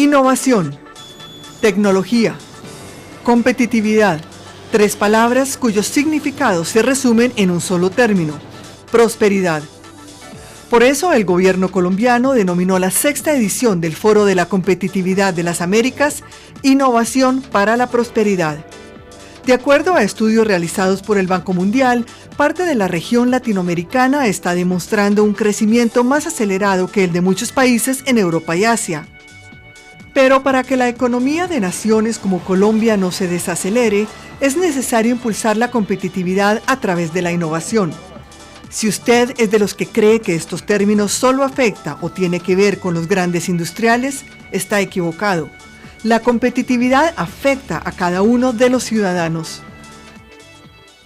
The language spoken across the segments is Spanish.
Innovación, tecnología, competitividad, tres palabras cuyos significados se resumen en un solo término: prosperidad. Por eso el gobierno colombiano denominó la sexta edición del Foro de la Competitividad de las Américas Innovación para la Prosperidad. De acuerdo a estudios realizados por el Banco Mundial, parte de la región latinoamericana está demostrando un crecimiento más acelerado que el de muchos países en Europa y Asia. Pero para que la economía de naciones como Colombia no se desacelere, es necesario impulsar la competitividad a través de la innovación. Si usted es de los que cree que estos términos solo afecta o tiene que ver con los grandes industriales, está equivocado. La competitividad afecta a cada uno de los ciudadanos.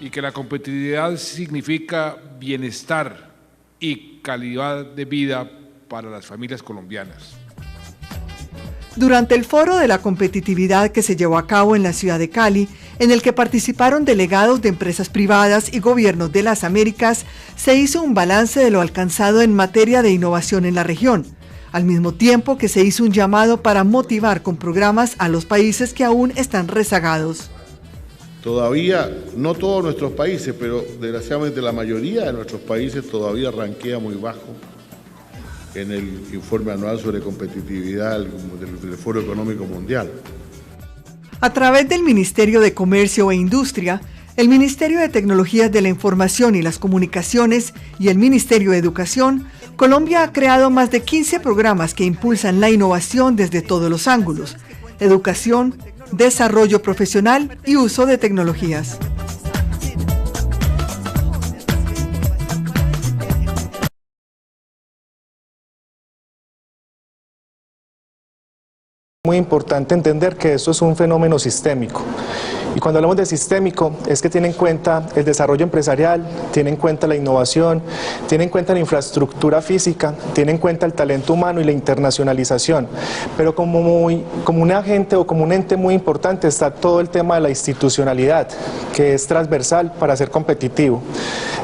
Y que la competitividad significa bienestar y calidad de vida para las familias colombianas. Durante el Foro de la Competitividad que se llevó a cabo en la ciudad de Cali, en el que participaron delegados de empresas privadas y gobiernos de las Américas, se hizo un balance de lo alcanzado en materia de innovación en la región, al mismo tiempo que se hizo un llamado para motivar con programas a los países que aún están rezagados. Todavía, no todos nuestros países, pero desgraciadamente la mayoría de nuestros países todavía ranquea muy bajo en el informe anual sobre competitividad del Foro Económico Mundial. A través del Ministerio de Comercio e Industria, el Ministerio de Tecnologías de la Información y las Comunicaciones y el Ministerio de Educación, Colombia ha creado más de 15 programas que impulsan la innovación desde todos los ángulos: educación, desarrollo profesional y uso de tecnologías. Muy importante entender que esto es un fenómeno sistémico. Y cuando hablamos de sistémico, es que tiene en cuenta el desarrollo empresarial, tiene en cuenta la innovación, tiene en cuenta la infraestructura física, tiene en cuenta el talento humano y la internacionalización. Pero como un agente o como un ente muy importante está todo el tema de la institucionalidad, que es transversal para ser competitivo.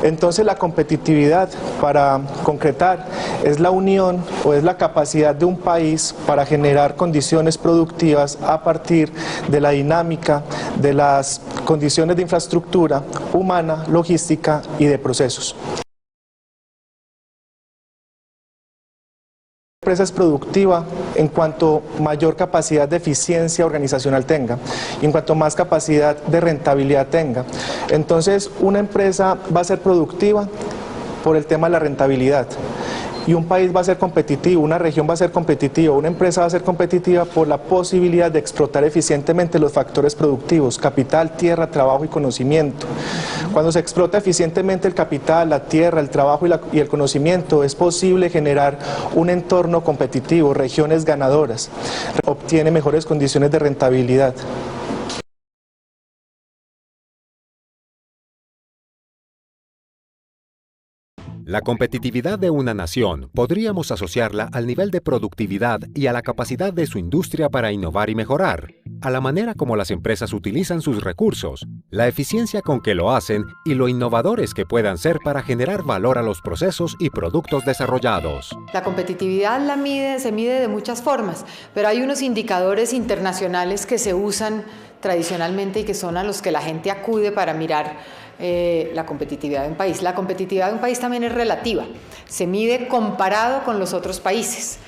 Entonces la competitividad, para concretar, es la unión o es la capacidad de un país para generar condiciones productivas a partir de la dinámica, de las condiciones de infraestructura humana, logística y de procesos. La empresa es productiva en cuanto mayor capacidad de eficiencia organizacional tenga y en cuanto más capacidad de rentabilidad tenga. Entonces, una empresa va a ser productiva por el tema de la rentabilidad. Y un país va a ser competitivo, una región va a ser competitiva, una empresa va a ser competitiva por la posibilidad de explotar eficientemente los factores productivos: capital, tierra, trabajo y conocimiento. Cuando se explota eficientemente el capital, la tierra, el trabajo y el conocimiento, es posible generar un entorno competitivo, regiones ganadoras, obtiene mejores condiciones de rentabilidad. La competitividad de una nación podríamos asociarla al nivel de productividad y a la capacidad de su industria para innovar y mejorar, a la manera como las empresas utilizan sus recursos, la eficiencia con que lo hacen y lo innovadores que puedan ser para generar valor a los procesos y productos desarrollados. La competitividad se mide de muchas formas, pero hay unos indicadores internacionales que se usan tradicionalmente y que son a los que la gente acude para mirar la competitividad de un país. La competitividad de un país también es relativa, se mide comparado con los otros países.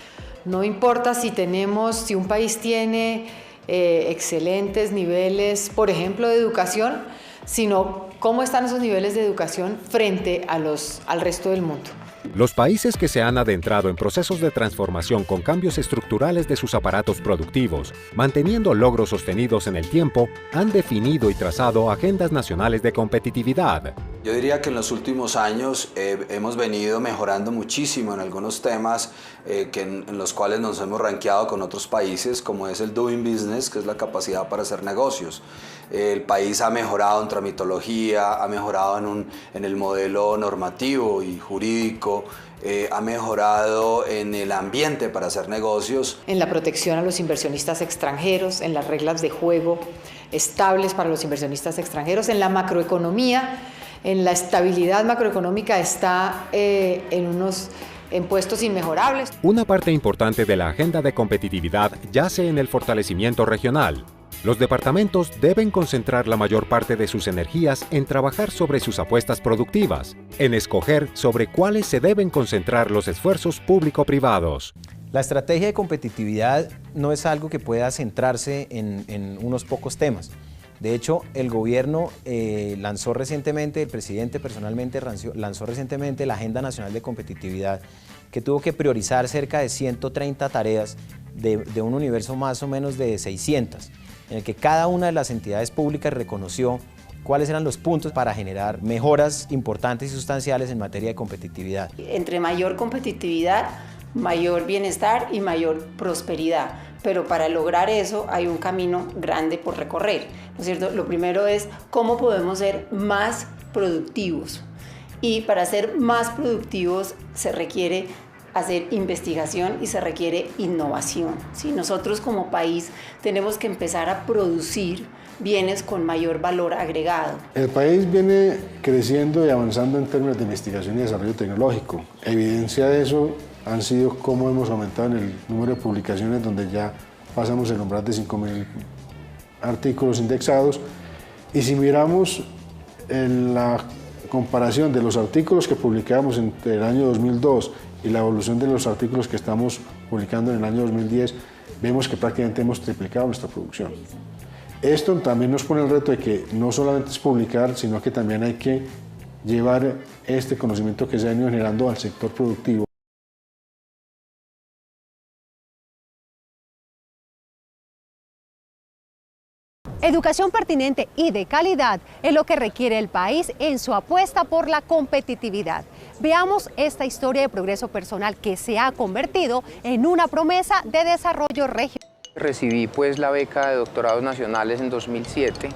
No importa si un país tiene excelentes niveles, por ejemplo, de educación, sino cómo están esos niveles de educación frente al resto del mundo. Los países que se han adentrado en procesos de transformación con cambios estructurales de sus aparatos productivos, manteniendo logros sostenidos en el tiempo, han definido y trazado agendas nacionales de competitividad. Yo diría que en los últimos años hemos venido mejorando muchísimo en algunos temas en los cuales nos hemos rankeado con otros países, como es el doing business, que es la capacidad para hacer negocios. El país ha mejorado en tramitología, ha mejorado en el modelo normativo y jurídico, ha mejorado en el ambiente para hacer negocios. En la protección a los inversionistas extranjeros, en las reglas de juego estables para los inversionistas extranjeros, en la macroeconomía, en la estabilidad macroeconómica está en unos en puestos inmejorables. Una parte importante de la agenda de competitividad yace en el fortalecimiento regional. Los departamentos deben concentrar la mayor parte de sus energías en trabajar sobre sus apuestas productivas, en escoger sobre cuáles se deben concentrar los esfuerzos público-privados. La estrategia de competitividad no es algo que pueda centrarse en unos pocos temas. De hecho, el gobierno lanzó recientemente, el presidente personalmente lanzó recientemente la Agenda Nacional de Competitividad, que tuvo que priorizar cerca de 130 tareas de un universo más o menos de 600, en el que cada una de las entidades públicas reconoció cuáles eran los puntos para generar mejoras importantes y sustanciales en materia de competitividad. Entre mayor competitividad, mayor bienestar y mayor prosperidad. Pero para lograr eso hay un camino grande por recorrer, ¿no es cierto? Lo primero es cómo podemos ser más productivos. Y para ser más productivos se requiere hacer investigación y se requiere innovación, ¿sí? Nosotros como país tenemos que empezar a producir bienes con mayor valor agregado. El país viene creciendo y avanzando en términos de investigación y desarrollo tecnológico. Evidencia de eso han sido cómo hemos aumentado en el número de publicaciones, donde ya pasamos el umbral de 5.000 artículos indexados. Y si miramos la comparación de los artículos que publicamos entre el año 2002 y la evolución de los artículos que estamos publicando en el año 2010, vemos que prácticamente hemos triplicado nuestra producción. Esto también nos pone el reto de que no solamente es publicar, sino que también hay que llevar este conocimiento que se ha ido generando al sector productivo. Educación pertinente y de calidad es lo que requiere el país en su apuesta por la competitividad. Veamos esta historia de progreso personal que se ha convertido en una promesa de desarrollo regional. Recibí pues la beca de doctorados nacionales en 2007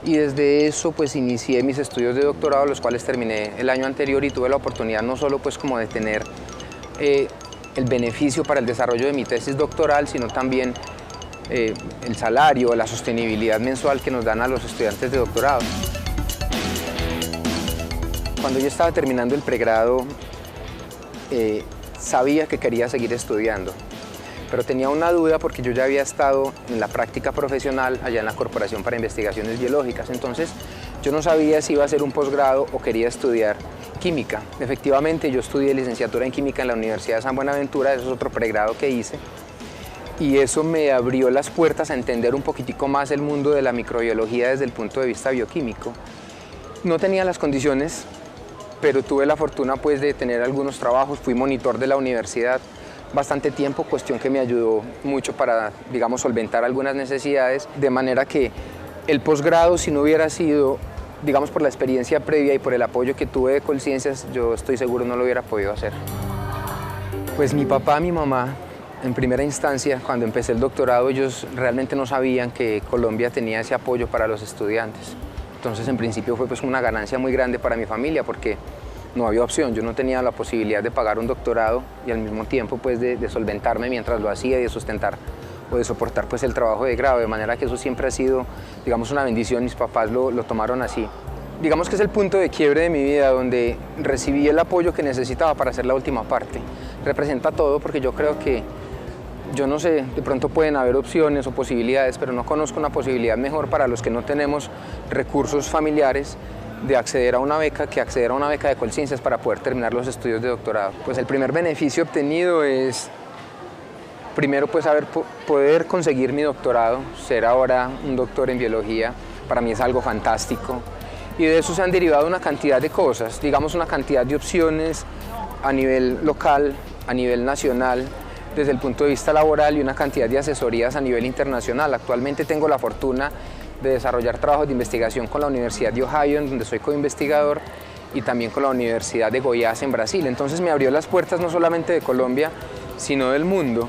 y desde eso pues inicié mis estudios de doctorado, los cuales terminé el año anterior, y tuve la oportunidad no solo pues como de tener el beneficio para el desarrollo de mi tesis doctoral, sino también el salario, la sostenibilidad mensual que nos dan a los estudiantes de doctorado. Cuando yo estaba terminando el pregrado, sabía que quería seguir estudiando, pero tenía una duda porque yo ya había estado en la práctica profesional allá en la Corporación para Investigaciones Biológicas. Entonces yo no sabía si iba a hacer un posgrado o quería estudiar química. Efectivamente, yo estudié licenciatura en química en la Universidad de San Buenaventura, eso es otro pregrado que hice. Y eso me abrió las puertas a entender un poquitico más el mundo de la microbiología desde el punto de vista bioquímico. No tenía las condiciones, pero tuve la fortuna pues de tener algunos trabajos. Fui monitor de la universidad bastante tiempo, cuestión que me ayudó mucho para, digamos, solventar algunas necesidades, de manera que el posgrado, si no hubiera sido, digamos, por la experiencia previa y por el apoyo que tuve de Colciencias, yo estoy seguro no lo hubiera podido hacer. Pues mi papá, mi mamá, en primera instancia, cuando empecé el doctorado, ellos realmente no sabían que Colombia tenía ese apoyo para los estudiantes. Entonces, en principio fue pues una ganancia muy grande para mi familia, porque no había opción. Yo no tenía la posibilidad de pagar un doctorado y al mismo tiempo pues de solventarme mientras lo hacía y de sustentar o de soportar pues el trabajo de grado, de manera que eso siempre ha sido, digamos, una bendición. Mis papás lo tomaron así. Digamos que es el punto de quiebre de mi vida, donde recibí el apoyo que necesitaba para hacer la última parte. Representa todo, porque yo creo que, yo no sé, de pronto pueden haber opciones o posibilidades, pero no conozco una posibilidad mejor para los que no tenemos recursos familiares de acceder a una beca que acceder a una beca de Colciencias para poder terminar los estudios de doctorado. Pues el primer beneficio obtenido es, primero, pues poder conseguir mi doctorado, ser ahora un doctor en biología. Para mí es algo fantástico. Y de eso se han derivado una cantidad de cosas, digamos una cantidad de opciones a nivel local, a nivel nacional, desde el punto de vista laboral, y una cantidad de asesorías a nivel internacional. Actualmente tengo la fortuna de desarrollar trabajos de investigación con la Universidad de Ohio, en donde soy coinvestigador, y también con la Universidad de Goiás en Brasil. Entonces me abrió las puertas no solamente de Colombia, sino del mundo.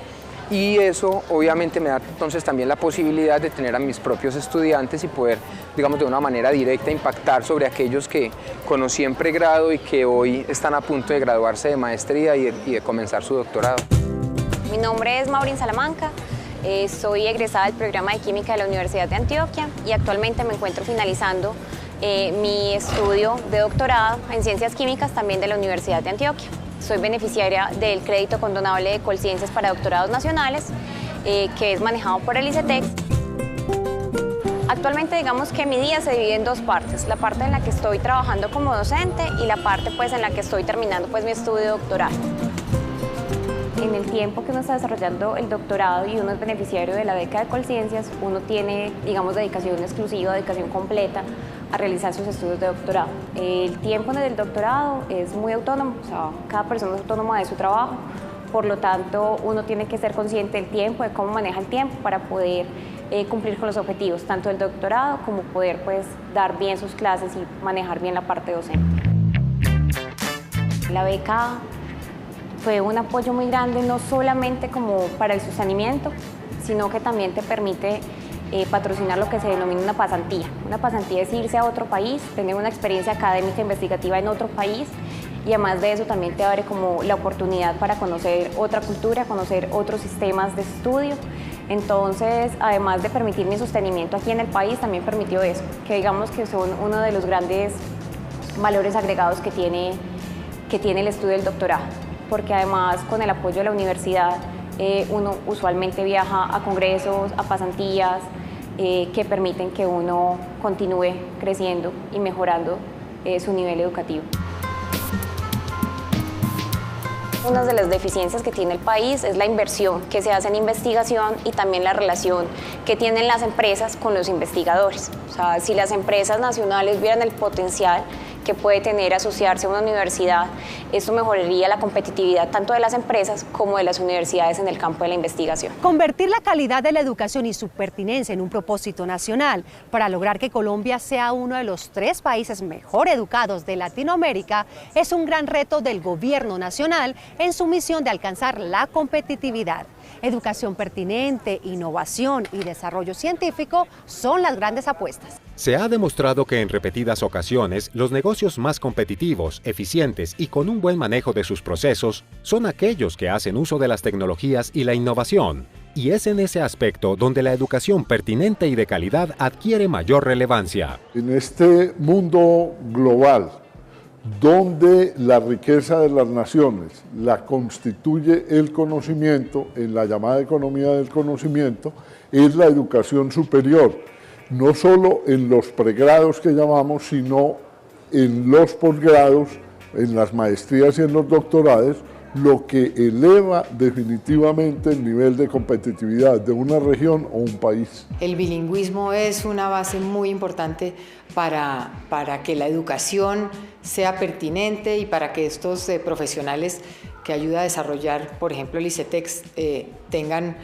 Y eso obviamente me da entonces también la posibilidad de tener a mis propios estudiantes y poder, digamos, de una manera directa impactar sobre aquellos que conocí en pregrado y que hoy están a punto de graduarse de maestría y de comenzar su doctorado. Mi nombre es Maureen Salamanca, soy egresada del programa de Química de la Universidad de Antioquia y actualmente me encuentro finalizando mi estudio de doctorado en Ciencias Químicas también de la Universidad de Antioquia. soy beneficiaria del crédito condonable de Colciencias para doctorados nacionales, que es manejado por el ICETEX. Actualmente digamos que mi día se divide en dos partes, la parte en la que estoy trabajando como docente y la parte pues en la que estoy terminando pues mi estudio doctoral. En el tiempo que uno está desarrollando el doctorado y uno es beneficiario de la beca de Colciencias, uno tiene, digamos, dedicación exclusiva, dedicación completa a realizar sus estudios de doctorado. El tiempo del doctorado es muy autónomo, o sea, cada persona es autónoma de su trabajo, por lo tanto, uno tiene que ser consciente del tiempo, de cómo maneja el tiempo para poder cumplir con los objetivos, tanto del doctorado como poder pues, dar bien sus clases y manejar bien la parte docente. La beca fue un apoyo muy grande, no solamente como para el sostenimiento, sino que también te permite patrocinar lo que se denomina una pasantía. Una pasantía es irse a otro país, tener una experiencia académica investigativa en otro país y además de eso también te abre como la oportunidad para conocer otra cultura, conocer otros sistemas de estudio. Entonces, además de permitir mi sostenimiento aquí en el país, también permitió eso, que digamos que son uno de los grandes valores agregados que tiene el estudio del doctorado, porque además con el apoyo de la universidad uno usualmente viaja a congresos, a pasantías, que permiten que uno continúe creciendo y mejorando su nivel educativo. Una de las deficiencias que tiene el país es la inversión que se hace en investigación y también la relación que tienen las empresas con los investigadores. O sea, si las empresas nacionales vieran el potencial que puede tener asociarse a una universidad, esto mejoraría la competitividad tanto de las empresas como de las universidades en el campo de la investigación. Convertir la calidad de la educación y su pertinencia en un propósito nacional para lograr que Colombia sea uno de los 3 países mejor educados de Latinoamérica es un gran reto del gobierno nacional en su misión de alcanzar la competitividad. Educación pertinente, innovación y desarrollo científico son las grandes apuestas. Se ha demostrado que en repetidas ocasiones los negocios más competitivos, eficientes y con un buen manejo de sus procesos son aquellos que hacen uso de las tecnologías y la innovación. Y es en ese aspecto donde la educación pertinente y de calidad adquiere mayor relevancia. En este mundo global, donde la riqueza de las naciones la constituye el conocimiento, en la llamada economía del conocimiento, es la educación superior, no solo en los pregrados que llamamos, sino en los posgrados, en las maestrías y en los doctorados, lo que eleva definitivamente el nivel de competitividad de una región o un país. El bilingüismo es una base muy importante para que la educación sea pertinente y para que estos profesionales que ayuda a desarrollar, por ejemplo, el ICETEX, tengan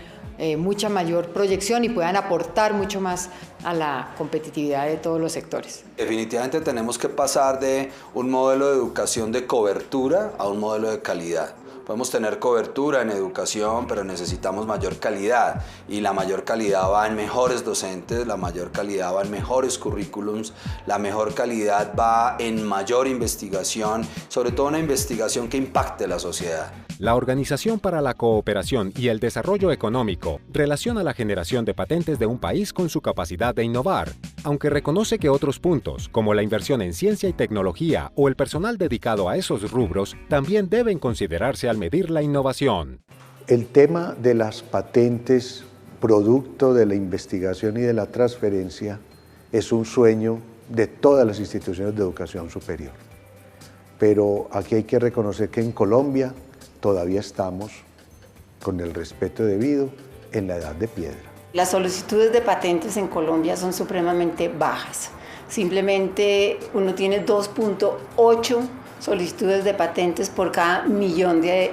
mucha mayor proyección y puedan aportar mucho más a la competitividad de todos los sectores. Definitivamente tenemos que pasar de un modelo de educación de cobertura a un modelo de calidad. Podemos tener cobertura en educación, pero necesitamos mayor calidad y la mayor calidad va en mejores docentes, la mayor calidad va en mejores currículums, la mejor calidad va en mayor investigación, sobre todo una investigación que impacte la sociedad. La Organización para la Cooperación y el Desarrollo Económico relaciona la generación de patentes de un país con su capacidad de innovar, aunque reconoce que otros puntos, como la inversión en ciencia y tecnología o el personal dedicado a esos rubros, también deben considerarse al medir la innovación. El tema de las patentes, producto de la investigación y de la transferencia, es un sueño de todas las instituciones de educación superior. Pero aquí hay que reconocer que en Colombia todavía estamos, con el respeto debido, en la edad de piedra. Las solicitudes de patentes en Colombia son supremamente bajas. Simplemente uno tiene 2.8 solicitudes de patentes por cada millón de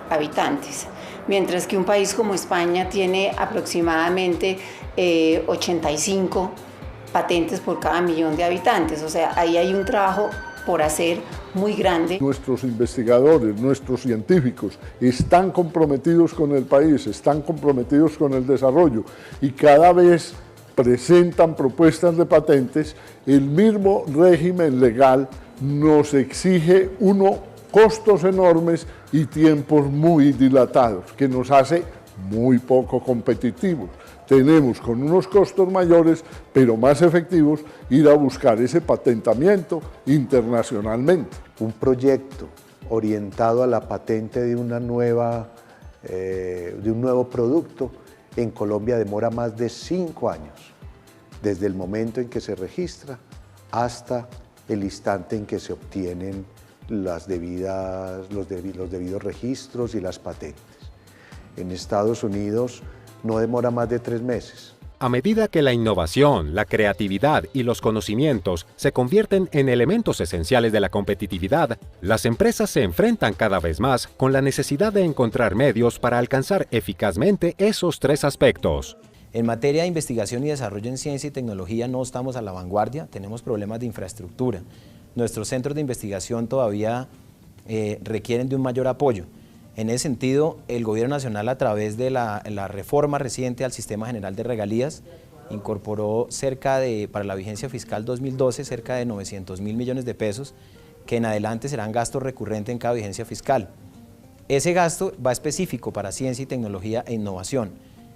habitantes, mientras que un país como España tiene aproximadamente 85 patentes por cada millón de habitantes. O sea, ahí hay un trabajo por hacer muy grande. Nuestros investigadores, nuestros científicos están comprometidos con el país, están comprometidos con el desarrollo y cada vez presentan propuestas de patentes. El mismo régimen legal nos exige costos enormes y tiempos muy dilatados, que nos hace muy poco competitivos. Tenemos con unos costos mayores, pero más efectivos, ir a buscar ese patentamiento internacionalmente. Un proyecto orientado a la patente de un nuevo producto, en Colombia demora más de 5 años, desde el momento en que se registra hasta el instante en que se obtienen los debidos registros y las patentes. En Estados Unidos no demora más de 3 meses. A medida que la innovación, la creatividad y los conocimientos se convierten en elementos esenciales de la competitividad, las empresas se enfrentan cada vez más con la necesidad de encontrar medios para alcanzar eficazmente esos 3 aspectos. En materia de investigación y desarrollo en ciencia y tecnología no estamos a la vanguardia, tenemos problemas de infraestructura. Nuestros centros de investigación todavía requieren de un mayor apoyo. En ese sentido, el Gobierno Nacional, a través de la reforma reciente al Sistema General de Regalías, incorporó para la vigencia fiscal 2012, cerca de 900.000 millones de pesos, que en adelante serán gastos recurrentes en cada vigencia fiscal. Ese gasto va específico para ciencia y tecnología e innovación.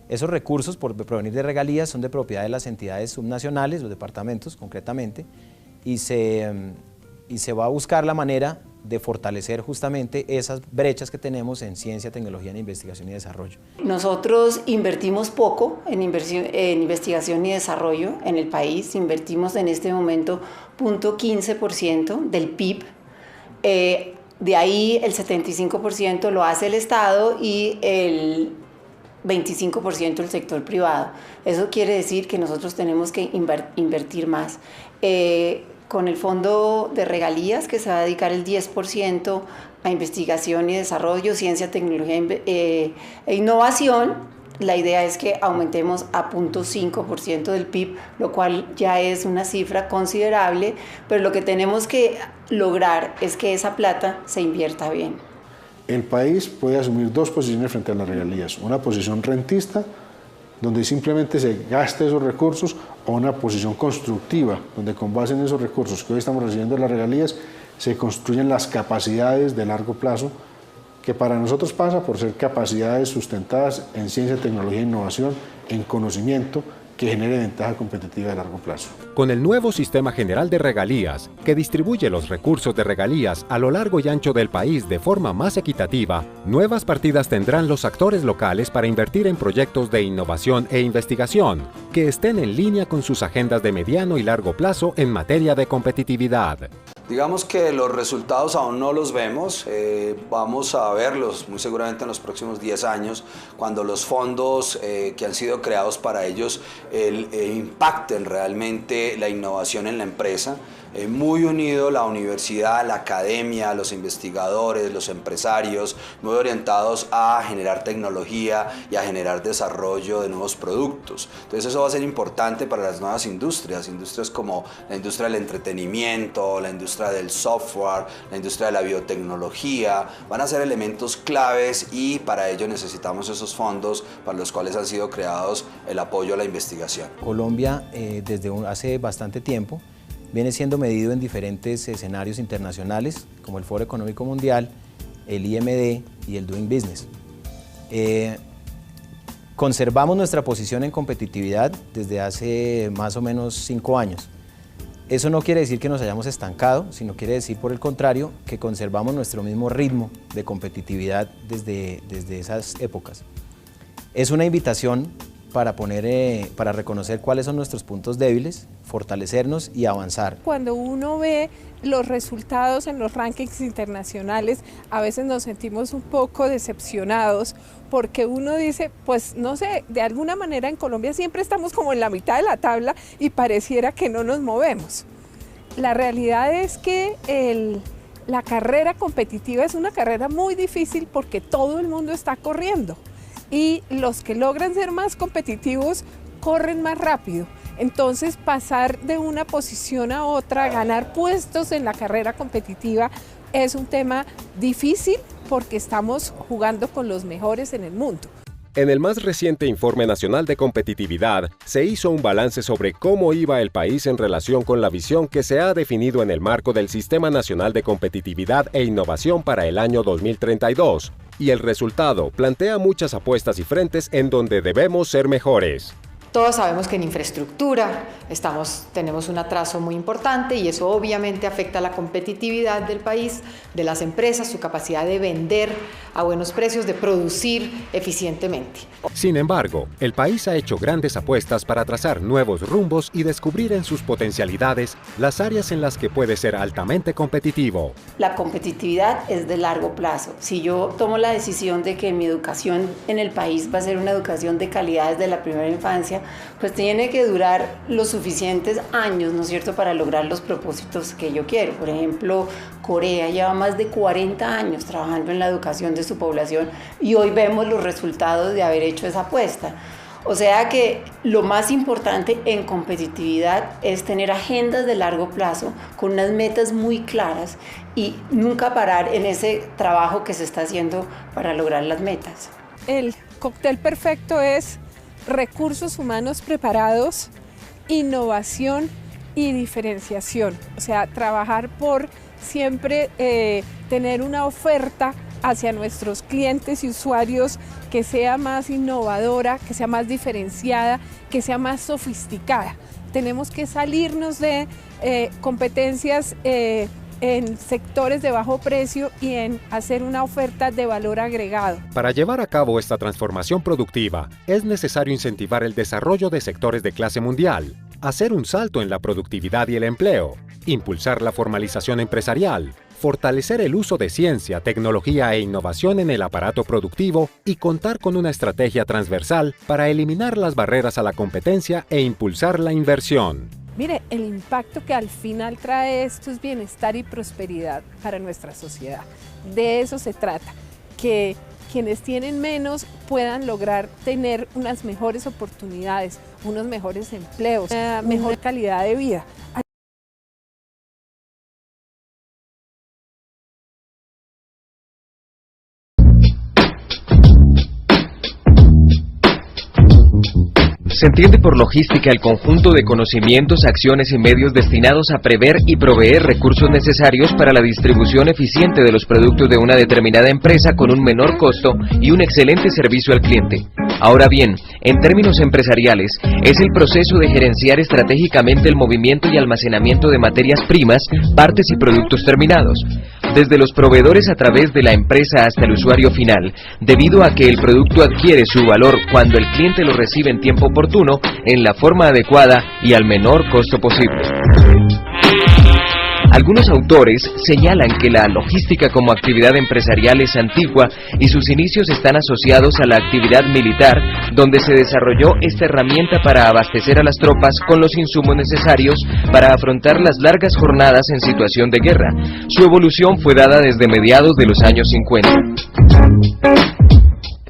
Esos recursos, por provenir de regalías, son de propiedad de las entidades subnacionales, los departamentos concretamente, y se va a buscar la manera de fortalecer justamente esas brechas que tenemos en ciencia, tecnología, en investigación y desarrollo. Nosotros invertimos poco en investigación y desarrollo en el país, invertimos en este momento 0.15% del PIB, de ahí el 75% lo hace el Estado y el 25% el sector privado. Eso quiere decir que nosotros tenemos que invertir más. Con el fondo de regalías, que se va a dedicar el 10% a investigación y desarrollo, ciencia, tecnología e innovación, la idea es que aumentemos a 0.5% del PIB, lo cual ya es una cifra considerable, pero lo que tenemos que lograr es que esa plata se invierta bien. El país puede asumir 2 posiciones frente a las regalías, una posición rentista, donde simplemente se gaste esos recursos, o una posición constructiva, donde con base en esos recursos que hoy estamos recibiendo de las regalías, se construyen las capacidades de largo plazo, que para nosotros pasa por ser capacidades sustentadas en ciencia, tecnología e innovación, en conocimiento, que genere ventaja competitiva de largo plazo. Con el nuevo Sistema General de Regalías, que distribuye los recursos de regalías a lo largo y ancho del país de forma más equitativa, nuevas partidas tendrán los actores locales para invertir en proyectos de innovación e investigación, que estén en línea con sus agendas de mediano y largo plazo en materia de competitividad. Digamos que los resultados aún no los vemos, vamos a verlos muy seguramente en los próximos 10 años, cuando los fondos que han sido creados para ellos impacten realmente la innovación en la empresa. Muy unido la universidad, la academia, los investigadores, los empresarios, muy orientados a generar tecnología y a generar desarrollo de nuevos productos. Entonces eso va a ser importante para las nuevas industrias como la industria del entretenimiento, la industria del software, la industria de la biotecnología, van a ser elementos claves y para ello necesitamos esos fondos para los cuales han sido creados el apoyo a la investigación. Colombia desde hace bastante tiempo viene siendo medido en diferentes escenarios internacionales, como el Foro Económico Mundial, el IMD y el Doing Business. Conservamos nuestra posición en competitividad desde hace más o menos 5 años. Eso no quiere decir que nos hayamos estancado, sino quiere decir, por el contrario, que conservamos nuestro mismo ritmo de competitividad desde esas épocas. Es una invitación para reconocer cuáles son nuestros puntos débiles, fortalecernos y avanzar. Cuando uno ve los resultados en los rankings internacionales, a veces nos sentimos un poco decepcionados porque uno dice, pues no sé, de alguna manera en Colombia siempre estamos como en la mitad de la tabla y pareciera que no nos movemos. La realidad es que la carrera competitiva es una carrera muy difícil porque todo el mundo está corriendo. Y los que logran ser más competitivos corren más rápido. Entonces, pasar de una posición a otra, ganar puestos en la carrera competitiva es un tema difícil porque estamos jugando con los mejores en el mundo. En el más reciente Informe Nacional de Competitividad, se hizo un balance sobre cómo iba el país en relación con la visión que se ha definido en el marco del Sistema Nacional de Competitividad e Innovación para el año 2032, y el resultado plantea muchas apuestas y frentes en donde debemos ser mejores. Todos sabemos que en infraestructura tenemos un atraso muy importante y eso obviamente afecta a la competitividad del país, de las empresas, su capacidad de vender a buenos precios, de producir eficientemente. Sin embargo, el país ha hecho grandes apuestas para trazar nuevos rumbos y descubrir en sus potencialidades las áreas en las que puede ser altamente competitivo. La competitividad es de largo plazo. Si yo tomo la decisión de que mi educación en el país va a ser una educación de calidad desde la primera infancia, pues tiene que durar los suficientes años, ¿no es cierto?, para lograr los propósitos que yo quiero. Por ejemplo, Corea lleva más de 40 años trabajando en la educación de su población y hoy vemos los resultados de haber hecho esa apuesta. O sea que lo más importante en competitividad es tener agendas de largo plazo con unas metas muy claras y nunca parar en ese trabajo que se está haciendo para lograr las metas. El cóctel perfecto es recursos humanos preparados, innovación y diferenciación. O sea, trabajar por siempre tener una oferta hacia nuestros clientes y usuarios que sea más innovadora, que sea más diferenciada, que sea más sofisticada. Tenemos que salirnos de competencias en sectores de bajo precio y en hacer una oferta de valor agregado. Para llevar a cabo esta transformación productiva, es necesario incentivar el desarrollo de sectores de clase mundial, hacer un salto en la productividad y el empleo, impulsar la formalización empresarial, fortalecer el uso de ciencia, tecnología e innovación en el aparato productivo y contar con una estrategia transversal para eliminar las barreras a la competencia e impulsar la inversión. Mire, el impacto que al final trae esto es bienestar y prosperidad para nuestra sociedad. De eso se trata, que quienes tienen menos puedan lograr tener unas mejores oportunidades, unos mejores empleos, una mejor calidad de vida. Se entiende por logística el conjunto de conocimientos, acciones y medios destinados a prever y proveer recursos necesarios para la distribución eficiente de los productos de una determinada empresa con un menor costo y un excelente servicio al cliente. Ahora bien, en términos empresariales, es el proceso de gerenciar estratégicamente el movimiento y almacenamiento de materias primas, partes y productos terminados, desde los proveedores a través de la empresa hasta el usuario final, debido a que el producto adquiere su valor cuando el cliente lo recibe en tiempo oportuno, en la forma adecuada y al menor costo posible. Algunos autores señalan que la logística como actividad empresarial es antigua y sus inicios están asociados a la actividad militar, donde se desarrolló esta herramienta para abastecer a las tropas con los insumos necesarios para afrontar las largas jornadas en situación de guerra. Su evolución fue dada desde mediados de los años 50.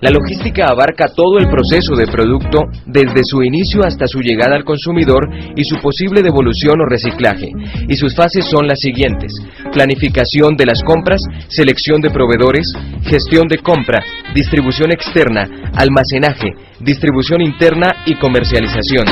La logística abarca todo el proceso de producto, desde su inicio hasta su llegada al consumidor y su posible devolución o reciclaje, y sus fases son las siguientes: planificación de las compras, selección de proveedores, gestión de compra, distribución externa, almacenaje, distribución interna y comercialización.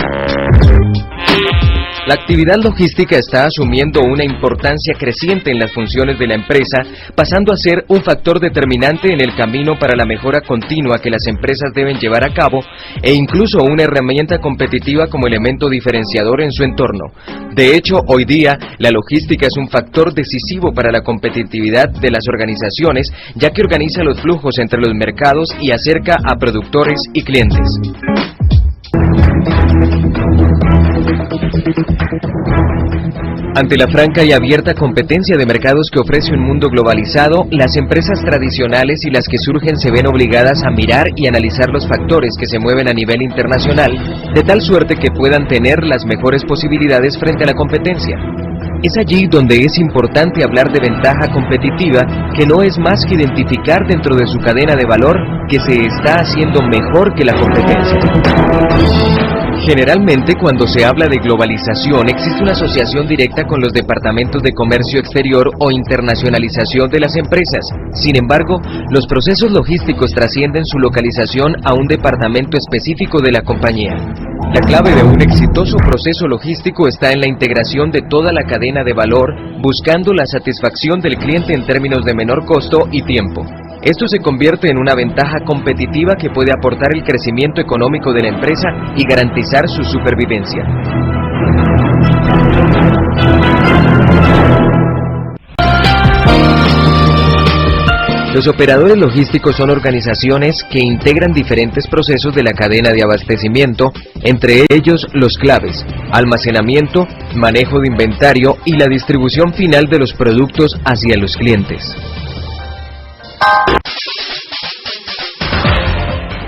La actividad logística está asumiendo una importancia creciente en las funciones de la empresa, pasando a ser un factor determinante en el camino para la mejora continua que las empresas deben llevar a cabo e incluso una herramienta competitiva como elemento diferenciador en su entorno. De hecho, hoy día, la logística es un factor decisivo para la competitividad de las organizaciones, ya que organiza los flujos entre los mercados y acerca a productores y clientes. Ante la franca y abierta competencia de mercados que ofrece un mundo globalizado, las empresas tradicionales y las que surgen se ven obligadas a mirar y analizar los factores que se mueven a nivel internacional, de tal suerte que puedan tener las mejores posibilidades frente a la competencia. Es allí donde es importante hablar de ventaja competitiva, que no es más que identificar dentro de su cadena de valor que se está haciendo mejor que la competencia. Generalmente, cuando se habla de globalización, existe una asociación directa con los departamentos de comercio exterior o internacionalización de las empresas. Sin embargo, los procesos logísticos trascienden su localización a un departamento específico de la compañía. La clave de un exitoso proceso logístico está en la integración de toda la cadena de valor, buscando la satisfacción del cliente en términos de menor costo y tiempo. Esto se convierte en una ventaja competitiva que puede aportar el crecimiento económico de la empresa y garantizar su supervivencia. Los operadores logísticos son organizaciones que integran diferentes procesos de la cadena de abastecimiento, entre ellos los claves: almacenamiento, manejo de inventario y la distribución final de los productos hacia los clientes.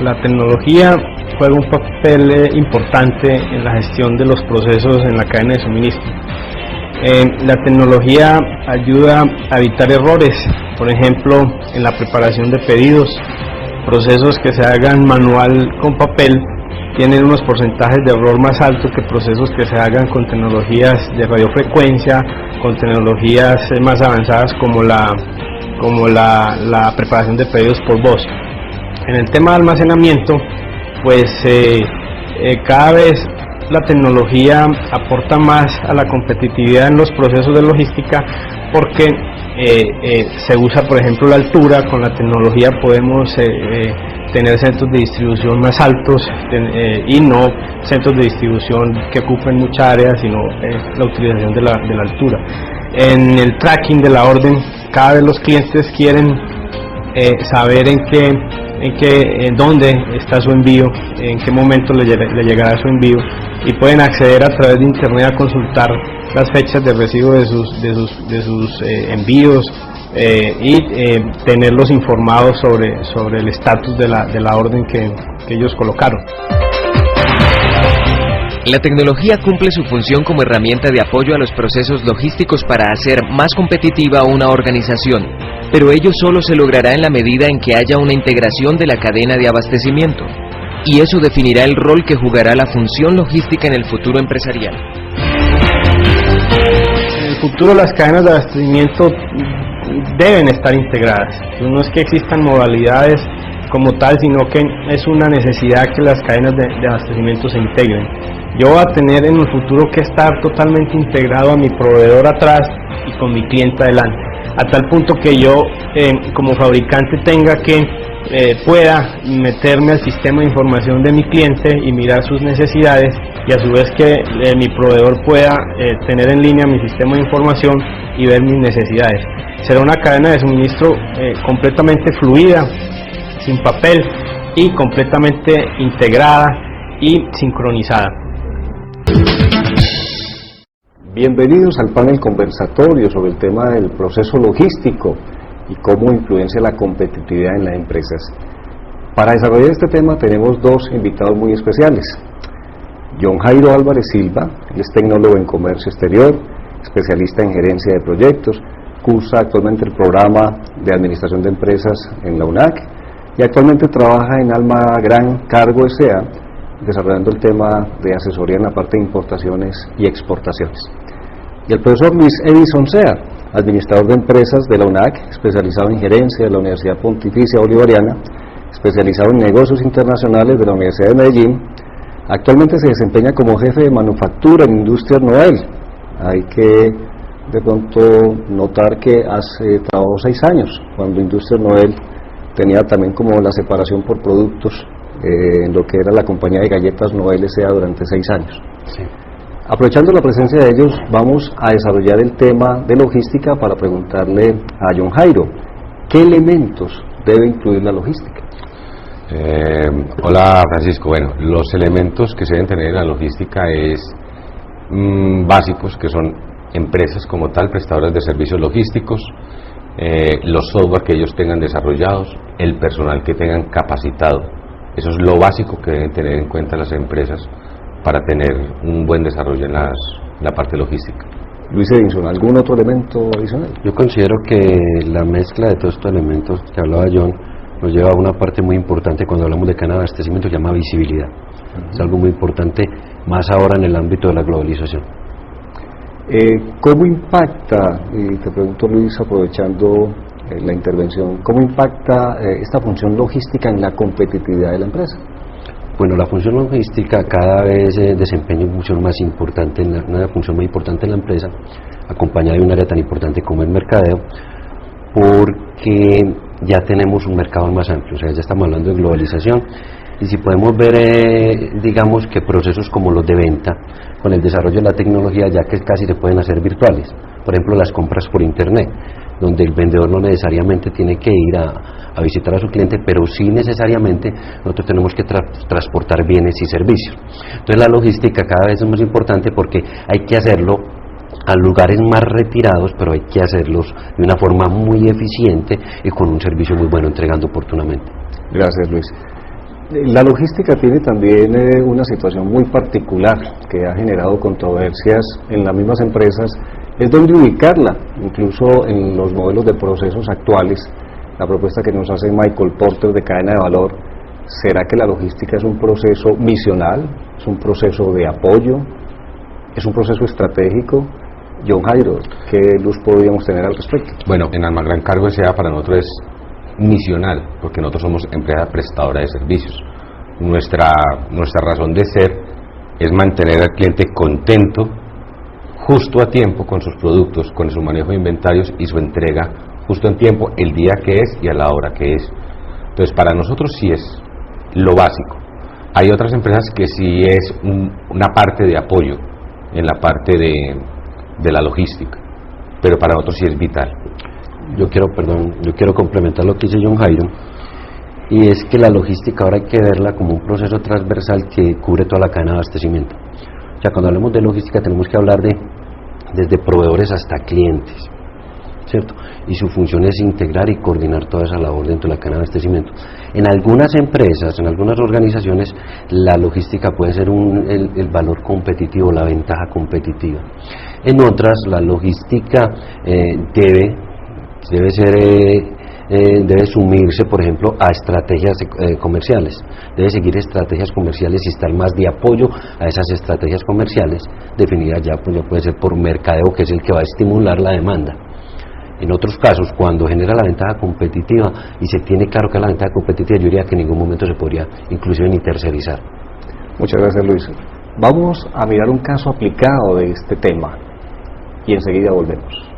La tecnología juega un papel importante en la gestión de los procesos en la cadena de suministro. La tecnología ayuda a evitar errores, por ejemplo, en la preparación de pedidos. Procesos que se hagan manual con papel tienen unos porcentajes de error más altos que procesos que se hagan con tecnologías de radiofrecuencia, con tecnologías más avanzadas como la preparación de pedidos por voz. En el tema de almacenamiento, pues cada vez la tecnología aporta más a la competitividad en los procesos de logística porque se usa, por ejemplo, la altura. Con la tecnología podemos tener centros de distribución más altos y no centros de distribución que ocupen mucha área, sino la utilización de la altura. En el tracking de la orden, cada vez los clientes quieren saber en dónde está su envío, en qué momento le llegará su envío, y pueden acceder a través de internet a consultar las fechas de recibo de sus envíos y tenerlos informados sobre el estatus de la orden que ellos colocaron. La tecnología cumple su función como herramienta de apoyo a los procesos logísticos para hacer más competitiva una organización, pero ello solo se logrará en la medida en que haya una integración de la cadena de abastecimiento, y eso definirá el rol que jugará la función logística en el futuro empresarial. En el futuro las cadenas de abastecimiento deben estar integradas. No es que existan modalidades como tal, sino que es una necesidad que las cadenas de abastecimiento se integren. Yo voy a tener en el futuro que estar totalmente integrado a mi proveedor atrás y con mi cliente adelante, a tal punto que yo como fabricante tenga que pueda meterme al sistema de información de mi cliente y mirar sus necesidades, y a su vez que mi proveedor pueda tener en línea mi sistema de información y ver mis necesidades. Será una cadena de suministro completamente fluida, sin papel y completamente integrada y sincronizada. Bienvenidos al panel conversatorio sobre el tema del proceso logístico y cómo influencia la competitividad en las empresas. Para desarrollar este tema tenemos dos invitados muy especiales. John Jairo Álvarez Silva, él es tecnólogo en comercio exterior, especialista en gerencia de proyectos, cursa actualmente el programa de administración de empresas en la UNAC y actualmente trabaja en Alma Gran Cargo S.A., desarrollando el tema de asesoría en la parte de importaciones y exportaciones. Y el profesor Luis Edison Sea, administrador de empresas de la UNAC, especializado en gerencia de la Universidad Pontificia Bolivariana, especializado en negocios internacionales de la Universidad de Medellín. Actualmente se desempeña como jefe de manufactura en Industrias Noel. Hay que de pronto notar que trabajó 6 años, cuando Industrias Noel tenía también como la separación por productos en lo que era la compañía de galletas Noel S.A. durante 6 años. Sí. Aprovechando la presencia de ellos, vamos a desarrollar el tema de logística para preguntarle a John Jairo, ¿qué elementos debe incluir la logística? Hola Francisco, bueno, los elementos que se deben tener en la logística es básicos, que son empresas como tal, prestadoras de servicios logísticos, los software que ellos tengan desarrollados, el personal que tengan capacitado. Eso es lo básico que deben tener en cuenta las empresas para tener un buen desarrollo en la parte logística. Luis Edison, ¿algún otro elemento adicional? Yo considero que la mezcla de todos estos elementos que hablaba John nos lleva a una parte muy importante cuando hablamos de cadena de abastecimiento, que se llama visibilidad. Es algo muy importante, más ahora en el ámbito de la globalización. ¿Cómo impacta, y te pregunto Luis, aprovechando la intervención, cómo impacta esta función logística en la competitividad de la empresa? Bueno, la función logística cada vez desempeña una función más importante, una función muy importante en la empresa, acompañada de un área tan importante como el mercadeo, porque ya tenemos un mercado más amplio, o sea, ya estamos hablando de globalización. Y si podemos ver, digamos que procesos como los de venta, con el desarrollo de la tecnología, ya que casi se pueden hacer virtuales. Por ejemplo, las compras por internet, donde el vendedor no necesariamente tiene que ir a visitar a su cliente, pero sí necesariamente nosotros tenemos que transportar bienes y servicios. Entonces la logística cada vez es más importante porque hay que hacerlo a lugares más retirados, pero hay que hacerlos de una forma muy eficiente y con un servicio muy bueno, entregando oportunamente. Gracias, Luis. La logística tiene también una situación muy particular que ha generado controversias en las mismas empresas, es donde ubicarla, incluso en los modelos de procesos actuales. La propuesta que nos hace Michael Porter de cadena de valor, ¿será que la logística es un proceso misional, es un proceso de apoyo, es un proceso estratégico? John Jairo, ¿qué luz podríamos tener al respecto? Bueno, en Almagran Cargo S.A. para nosotros es misional, porque nosotros somos empresa prestadora de servicios. Nuestra razón de ser es mantener al cliente contento, justo a tiempo con sus productos, con su manejo de inventarios y su entrega justo en tiempo, el día que es y a la hora que es. Entonces para nosotros sí es lo básico. Hay otras empresas que sí es una parte de apoyo en la parte de la logística, pero para nosotros sí es vital. Yo quiero complementar lo que dice John Jairo, y es que la logística ahora hay que verla como un proceso transversal que cubre toda la cadena de abastecimiento. O sea, cuando hablamos de logística tenemos que hablar desde proveedores hasta clientes, ¿cierto? Y su función es integrar y coordinar toda esa labor dentro de la cadena de abastecimiento. En algunas empresas, en algunas organizaciones, la logística puede ser el valor competitivo, la ventaja competitiva. En otras, la logística debe sumirse, por ejemplo, a estrategias comerciales, debe seguir estrategias comerciales y estar más de apoyo a esas estrategias comerciales, definidas ya puede ser por mercadeo, que es el que va a estimular la demanda. En otros casos, cuando genera la ventaja competitiva y se tiene claro que es la ventaja competitiva, yo diría que en ningún momento se podría inclusive ni tercerizar. Muchas gracias, Luis. Vamos a mirar un caso aplicado de este tema y enseguida volvemos.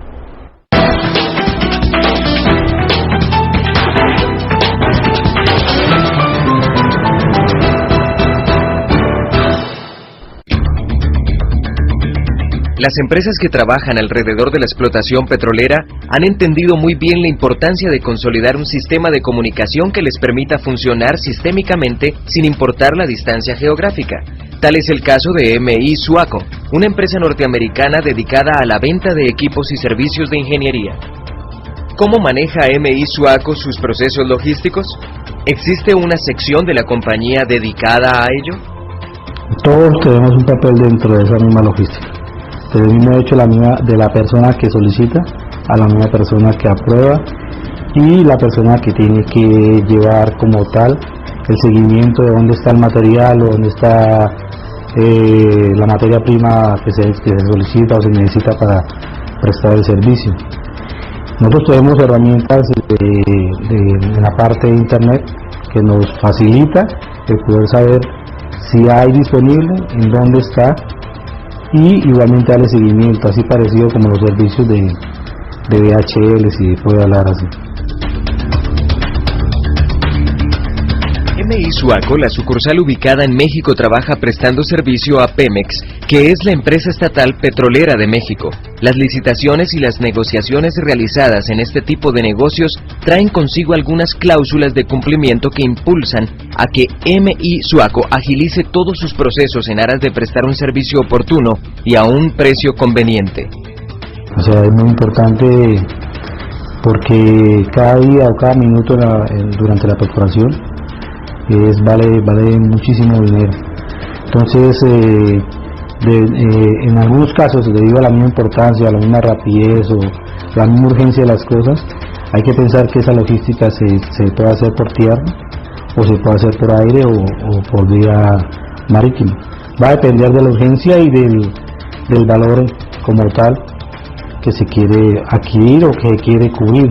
Las empresas que trabajan alrededor de la explotación petrolera han entendido muy bien la importancia de consolidar un sistema de comunicación que les permita funcionar sistémicamente sin importar la distancia geográfica. Tal es el caso de MI Suaco, una empresa norteamericana dedicada a la venta de equipos y servicios de ingeniería. ¿Cómo maneja MI Suaco sus procesos logísticos? ¿Existe una sección de la compañía dedicada a ello? Todos tenemos un papel dentro de esa misma logística. Del mismo hecho, de la persona que solicita a la misma persona que aprueba y la persona que tiene que llevar como tal el seguimiento de dónde está el material o dónde está la materia prima que se solicita o se necesita para prestar el servicio. Nosotros tenemos herramientas en la parte de internet que nos facilita el poder saber si hay disponible, en dónde está, y igualmente darle seguimiento, así parecido como los servicios de DHL, si puede hablar así. MI Suaco, la sucursal ubicada en México, trabaja prestando servicio a Pemex, que es la empresa estatal petrolera de México. Las licitaciones y las negociaciones realizadas en este tipo de negocios traen consigo algunas cláusulas de cumplimiento que impulsan a que MI Suaco agilice todos sus procesos en aras de prestar un servicio oportuno y a un precio conveniente. O sea, es muy importante porque cada día o cada minuto durante la perforación vale muchísimo dinero. Entonces, en algunos casos, debido a la misma importancia, a la misma rapidez o la misma urgencia de las cosas, hay que pensar que esa logística se puede hacer por tierra o se puede hacer por aire o por vía marítima. Va a depender de la urgencia y del valor como tal que se quiere adquirir o que se quiere cubrir.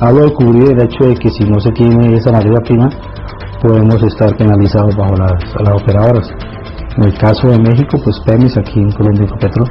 Hablo de cubrir el hecho de que si no se tiene esa materia prima, podemos estar penalizados bajo las operadoras. En el caso de México, pues Pemex, aquí en Colombia, Ecopetrol.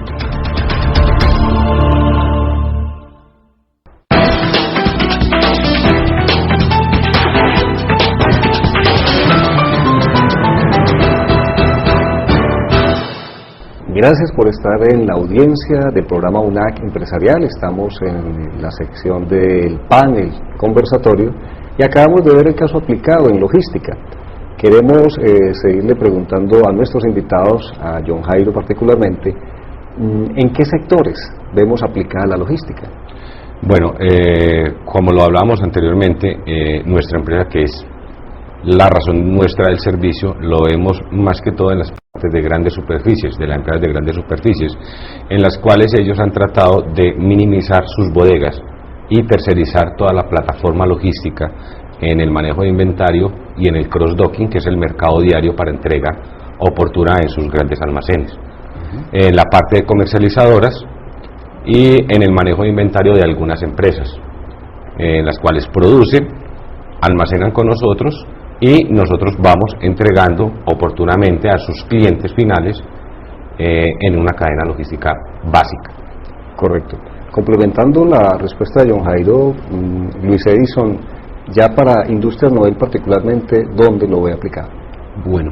Gracias por estar en la audiencia del programa UNAC Empresarial. Estamos en la sección del panel conversatorio y acabamos de ver el caso aplicado en logística. Queremos seguirle preguntando a nuestros invitados, a John Jairo particularmente, ¿en qué sectores vemos aplicada la logística? Bueno, como lo hablábamos anteriormente, nuestra empresa, que es la razón nuestra del servicio, lo vemos más que todo en las partes de grandes superficies, de las empresas de grandes superficies, en las cuales ellos han tratado de minimizar sus bodegas y tercerizar toda la plataforma logística en el manejo de inventario y en el cross-docking, que es el mercado diario para entrega oportuna en sus grandes almacenes. En la parte de comercializadoras y en el manejo de inventario de algunas empresas, en las cuales producen, almacenan con nosotros y nosotros vamos entregando oportunamente a sus clientes finales en una cadena logística básica. Correcto. Complementando la respuesta de John Jairo, Luis Edison, ya para Industrias Nobel particularmente, ¿dónde lo ve aplicado? Bueno,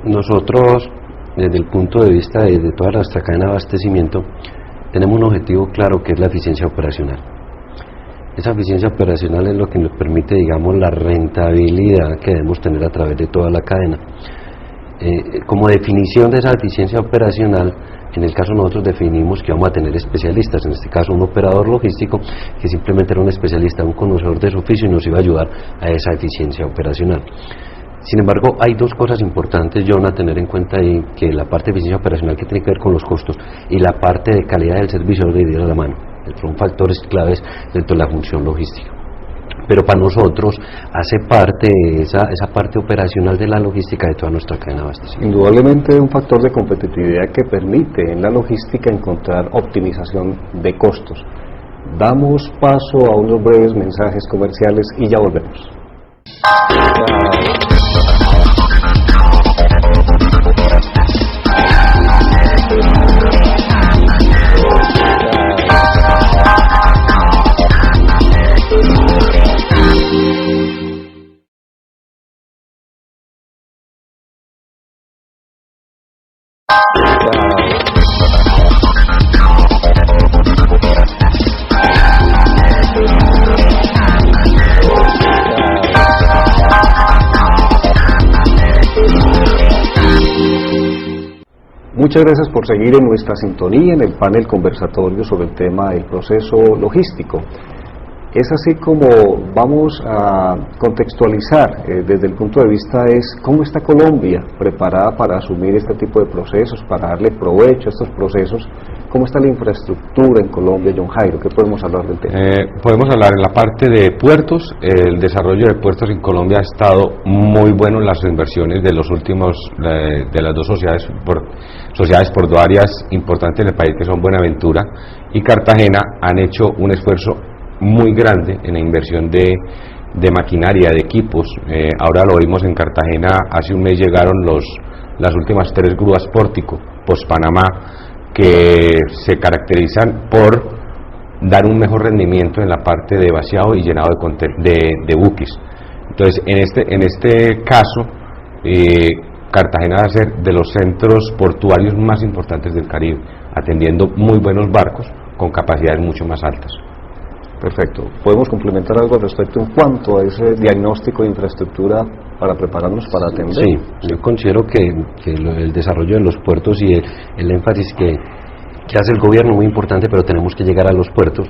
nosotros desde el punto de vista de toda nuestra cadena de abastecimiento tenemos un objetivo claro, que es la eficiencia operacional. Esa eficiencia operacional es lo que nos permite, digamos, la rentabilidad que debemos tener a través de toda la cadena. Como definición de esa eficiencia operacional, en el caso nosotros definimos que vamos a tener especialistas, en este caso un operador logístico que simplemente era un especialista, un conocedor de su oficio y nos iba a ayudar a esa eficiencia operacional. Sin embargo, hay dos cosas importantes, John, a tener en cuenta ahí, que la parte de eficiencia operacional, que tiene que ver con los costos, y la parte de calidad del servicio debe ir a la mano. Son factores claves dentro de la función logística. Pero para nosotros hace parte esa parte operacional de la logística de toda nuestra cadena de abastecimiento. Indudablemente un factor de competitividad que permite en la logística encontrar optimización de costos. Damos paso a unos breves mensajes comerciales y ya volvemos. Muchas gracias por seguir en nuestra sintonía en el panel conversatorio sobre el tema del proceso logístico. Es así como vamos a contextualizar desde el punto de vista es cómo está Colombia preparada para asumir este tipo de procesos, para darle provecho a estos procesos. ¿Cómo está la infraestructura en Colombia, John Jairo? ¿Qué podemos hablar del tema? Podemos hablar en la parte de puertos. El desarrollo de puertos en Colombia ha estado muy bueno en las inversiones de los últimos, de las dos sociedades portuarias importantes en el país, que son Buenaventura y Cartagena. Han hecho un esfuerzo muy grande en la inversión de maquinaria, de equipos. Ahora lo vimos en Cartagena, hace un mes llegaron las últimas 3 grúas Pórtico, Post-Panamá, que se caracterizan por dar un mejor rendimiento en la parte de vaciado y llenado de buques. Entonces, en este caso, Cartagena va a ser de los centros portuarios más importantes del Caribe, atendiendo muy buenos barcos con capacidades mucho más altas. Perfecto. ¿Podemos complementar algo al respecto en cuanto a ese diagnóstico de infraestructura para prepararnos para atender? Sí, yo considero que el desarrollo de los puertos y el énfasis que hace el gobierno es muy importante, pero tenemos que llegar a los puertos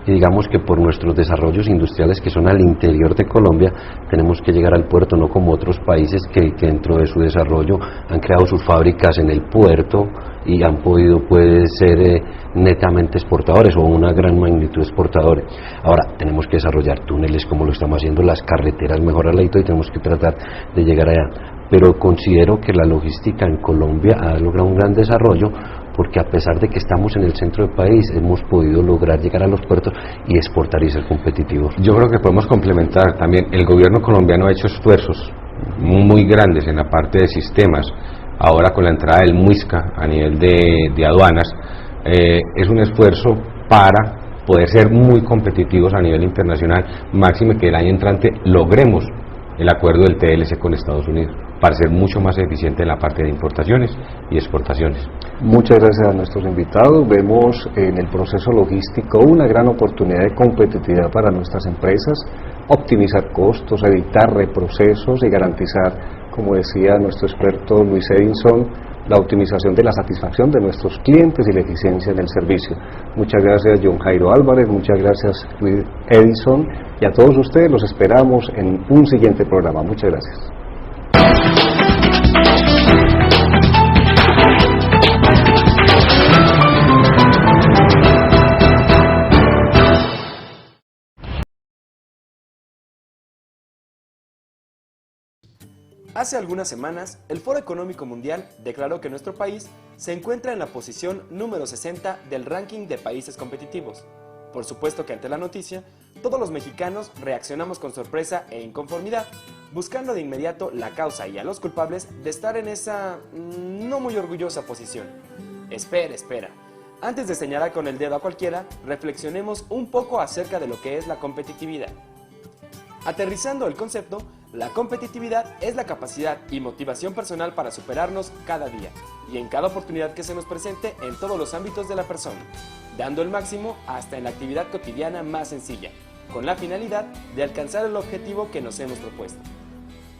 y digamos que por nuestros desarrollos industriales que son al interior de Colombia tenemos que llegar al puerto, no como otros países que dentro de su desarrollo han creado sus fábricas en el puerto y han podido ser netamente exportadores o una gran magnitud exportadores. Ahora tenemos que desarrollar túneles como lo estamos haciendo, las carreteras, mejorarla y todo, y tenemos que tratar de llegar allá. Pero considero que la logística en Colombia ha logrado un gran desarrollo porque a pesar de que estamos en el centro del país hemos podido lograr llegar a los puertos y exportar y ser competitivos. Yo creo que podemos complementar también, el gobierno colombiano ha hecho esfuerzos muy grandes en la parte de sistemas. Ahora con la entrada del MUISCA a nivel de aduanas, es un esfuerzo para poder ser muy competitivos a nivel internacional, máxime que el año entrante logremos el acuerdo del TLC con Estados Unidos. para ser mucho más eficiente en la parte de importaciones y exportaciones. Muchas gracias a nuestros invitados. Vemos en el proceso logístico una gran oportunidad de competitividad para nuestras empresas, optimizar costos, evitar reprocesos y garantizar, como decía nuestro experto Luis Edinson, la optimización de la satisfacción de nuestros clientes y la eficiencia en el servicio. Muchas gracias John Jairo Álvarez, muchas gracias Luis Edinson, y a todos ustedes los esperamos en un siguiente programa. Muchas gracias. Hace algunas semanas, el Foro Económico Mundial declaró que nuestro país se encuentra en la posición número 60 del ranking de países competitivos. Por supuesto que ante la noticia, todos los mexicanos reaccionamos con sorpresa e inconformidad, buscando de inmediato la causa y a los culpables de estar en esa no muy orgullosa posición. Espera. Antes de señalar con el dedo a cualquiera, reflexionemos un poco acerca de lo que es la competitividad. Aterrizando el concepto, la competitividad es la capacidad y motivación personal para superarnos cada día y en cada oportunidad que se nos presente en todos los ámbitos de la persona, dando el máximo hasta en la actividad cotidiana más sencilla, con la finalidad de alcanzar el objetivo que nos hemos propuesto.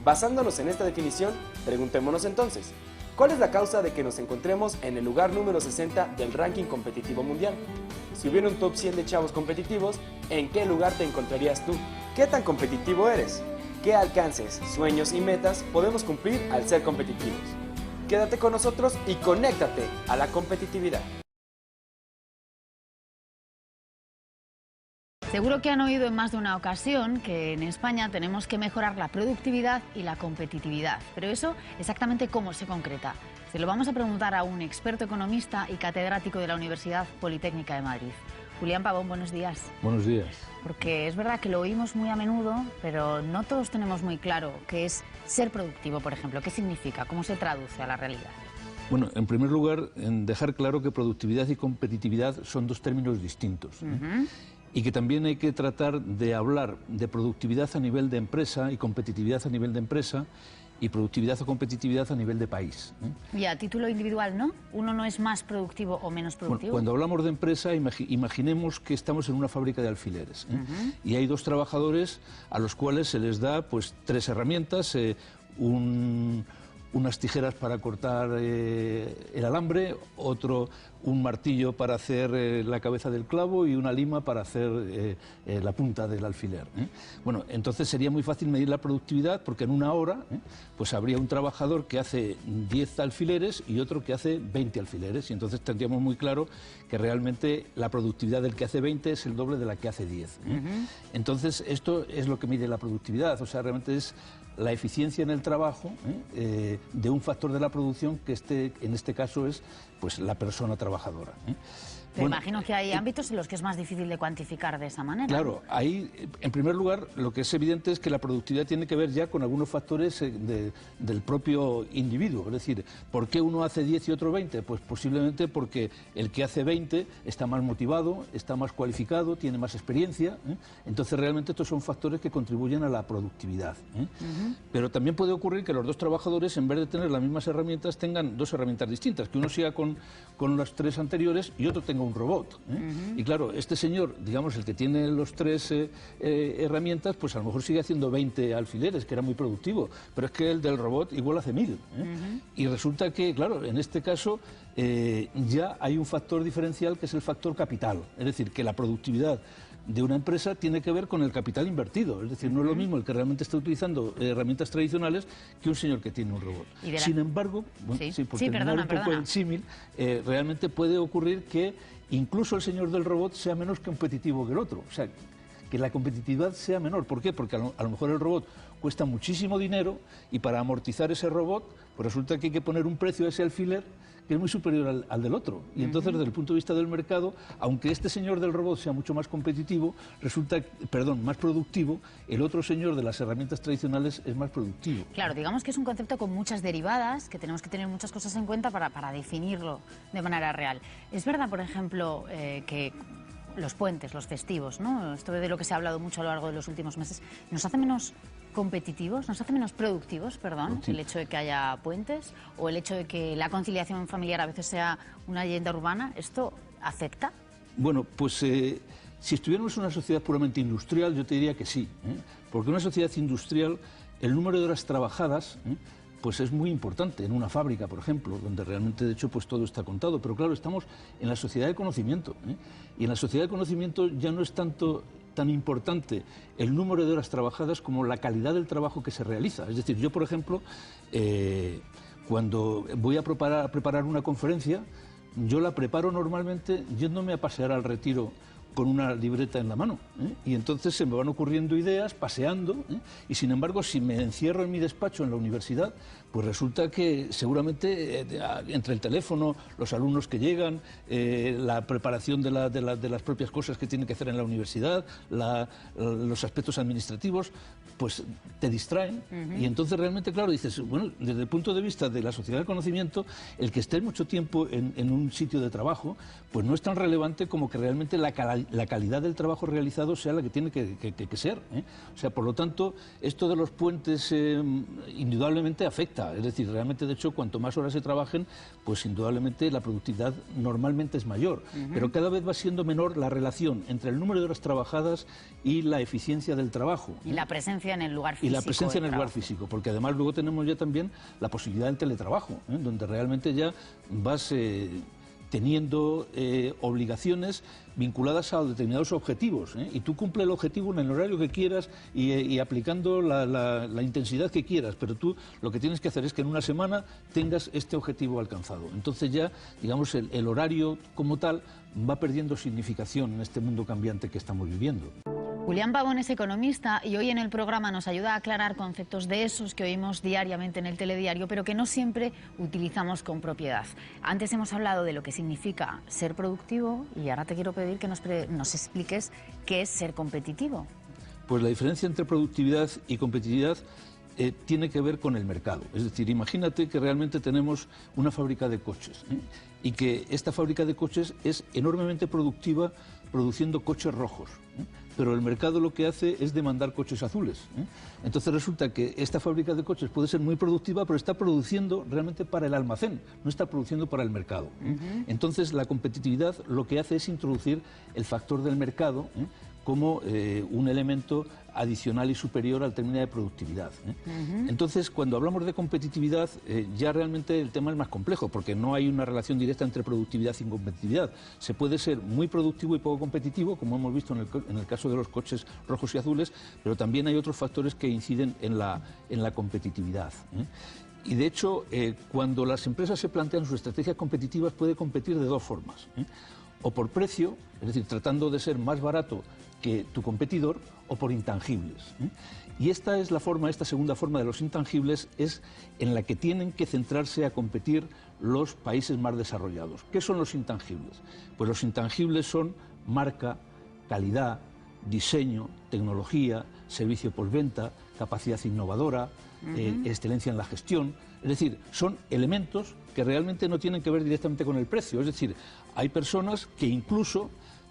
Basándonos en esta definición, preguntémonos entonces, ¿cuál es la causa de que nos encontremos en el lugar número 60 del ranking competitivo mundial? Si hubiera un top 100 de chavos competitivos, ¿en qué lugar te encontrarías tú? ¿Qué tan competitivo eres? ¿Qué alcances, sueños y metas podemos cumplir al ser competitivos? Quédate con nosotros y conéctate a la competitividad. Seguro que han oído en más de una ocasión que en España tenemos que mejorar la productividad y la competitividad. Pero eso, exactamente cómo se concreta. Se lo vamos a preguntar a un experto economista y catedrático de la Universidad Politécnica de Madrid. Julián Pavón, buenos días. Buenos días. Porque es verdad que lo oímos muy a menudo, pero no todos tenemos muy claro qué es ser productivo, por ejemplo. ¿Qué significa? ¿Cómo se traduce a la realidad? Bueno, en primer lugar, en dejar claro que productividad y competitividad son dos términos distintos. Y que también hay que tratar de hablar de productividad a nivel de empresa y competitividad a nivel de empresa y productividad o competitividad a nivel de país. Y a título individual, ¿no? ¿Uno no es más productivo o menos productivo? Bueno, cuando hablamos de empresa, imaginemos que estamos en una fábrica de alfileres, y hay dos trabajadores a los cuales se les da pues 3 herramientas, unas tijeras para cortar el alambre, un martillo para hacer la cabeza del clavo y una lima para hacer la punta del alfiler. Bueno, entonces sería muy fácil medir la productividad porque en una hora pues habría un trabajador que hace 10 alfileres y otro que hace 20 alfileres y entonces tendríamos muy claro que realmente la productividad del que hace 20 es el doble de la que hace 10. Entonces esto es lo que mide la productividad, o sea, realmente es la eficiencia en el trabajo de un factor de la producción que en este caso es pues la persona trabajadora. Pero bueno, imagino que hay ámbitos en los que es más difícil de cuantificar de esa manera. Claro, ahí, en primer lugar, lo que es evidente es que la productividad tiene que ver ya con algunos factores del propio individuo. Es decir, ¿por qué uno hace 10 y otro 20? Pues posiblemente porque el que hace 20 está más motivado, está más cualificado, tiene más experiencia. Entonces, realmente estos son factores que contribuyen a la productividad. Pero también puede ocurrir que los dos trabajadores, en vez de tener las mismas herramientas, tengan 2 herramientas distintas. Que uno siga con las 3 anteriores y otro tenga un robot. Y claro, este señor, digamos, el que tiene los 3 herramientas, pues a lo mejor sigue haciendo 20 alfileres, que era muy productivo, pero es que el del robot igual hace 1000. Y resulta que, claro, en este caso ya hay un factor diferencial que es el factor capital, es decir, que la productividad de una empresa tiene que ver con el capital invertido, es decir, no es lo mismo el que realmente está utilizando herramientas tradicionales que un señor que tiene un robot. Sin embargo, por terminar un poco el símil, realmente puede ocurrir que incluso el señor del robot sea menos competitivo que el otro, o sea, que la competitividad sea menor. ¿Por qué? Porque a lo mejor el robot cuesta muchísimo dinero y para amortizar ese robot, pues resulta que hay que poner un precio a ese alfiler que es muy superior al del otro. Y entonces, desde el punto de vista del mercado, aunque este señor del robot sea mucho más competitivo, más productivo, el otro señor de las herramientas tradicionales es más productivo. Claro, digamos que es un concepto con muchas derivadas, que tenemos que tener muchas cosas en cuenta para definirlo de manera real. Es verdad, por ejemplo, que los puentes, los festivos, ¿no? Esto de lo que se ha hablado mucho a lo largo de los últimos meses, ¿nos hace menos competitivos, nos hace menos productivos, perdón, el hecho de que haya puentes o el hecho de que la conciliación familiar a veces sea una leyenda urbana? ¿Esto afecta? Bueno, pues si estuviéramos en una sociedad puramente industrial, yo te diría que sí, porque en una sociedad industrial el número de horas trabajadas pues es muy importante, en una fábrica, por ejemplo, donde realmente, de hecho, pues todo está contado. Pero claro, estamos en la sociedad de conocimiento, y en la sociedad de conocimiento ya no es tanto tan importante el número de horas trabajadas como la calidad del trabajo que se realiza. Es decir, yo, por ejemplo, cuando voy a preparar una conferencia, yo la preparo normalmente yéndome a pasear al Retiro con una libreta en la mano, y entonces se me van ocurriendo ideas, paseando, y sin embargo, si me encierro en mi despacho en la universidad, pues resulta que seguramente entre el teléfono, los alumnos que llegan, la preparación de las propias cosas que tienen que hacer en la universidad, los aspectos administrativos, pues te distraen, y entonces realmente, claro, dices, bueno, desde el punto de vista de la sociedad del conocimiento, el que esté mucho tiempo en un sitio de trabajo, pues no es tan relevante como que realmente la calidad del trabajo realizado sea la que tiene que ser, O sea, por lo tanto, esto de los puentes indudablemente afecta. Es decir, realmente, de hecho, cuanto más horas se trabajen, pues indudablemente la productividad normalmente es mayor. Pero cada vez va siendo menor la relación entre el número de horas trabajadas y la eficiencia del trabajo. Y la presencia en el lugar físico. Y la presencia en el lugar físico, porque además luego tenemos ya también la posibilidad del teletrabajo, donde realmente ya vas teniendo obligaciones vinculadas a determinados objetivos, y tú cumples el objetivo en el horario que quieras y aplicando la intensidad que quieras, pero tú lo que tienes que hacer es que en una semana tengas este objetivo alcanzado. Entonces ya, digamos, el horario como tal va perdiendo significación en este mundo cambiante que estamos viviendo. Julián Pavón es economista y hoy en el programa nos ayuda a aclarar conceptos de esos que oímos diariamente en el telediario, pero que no siempre utilizamos con propiedad. Antes hemos hablado de lo que significa ser productivo y ahora te quiero pedir que nos expliques qué es ser competitivo. Pues la diferencia entre productividad y competitividad tiene que ver con el mercado. Es decir, imagínate que realmente tenemos una fábrica de coches, y que esta fábrica de coches es enormemente productiva produciendo coches rojos, pero el mercado lo que hace es demandar coches azules. Entonces resulta que esta fábrica de coches puede ser muy productiva, pero está produciendo realmente para el almacén, no está produciendo para el mercado. Entonces la competitividad lo que hace es introducir el factor del mercado como un elemento adicional y superior al término de productividad. Entonces, cuando hablamos de competitividad, ya realmente el tema es más complejo, porque no hay una relación directa entre productividad y competitividad. Se puede ser muy productivo y poco competitivo, como hemos visto en el caso de los coches rojos y azules, pero también hay otros factores que inciden en la competitividad. Y de hecho, cuando las empresas se plantean sus estrategias competitivas, puede competir de dos formas. O por precio, es decir, tratando de ser más barato que tu competidor, o por intangibles. Y esta segunda forma de los intangibles es en la que tienen que centrarse a competir los países más desarrollados. ¿Qué son los intangibles? Pues los intangibles son marca, calidad, diseño, tecnología, servicio postventa, capacidad innovadora, excelencia en la gestión. Es decir, son elementos que realmente no tienen que ver directamente con el precio. Es decir, hay personas que incluso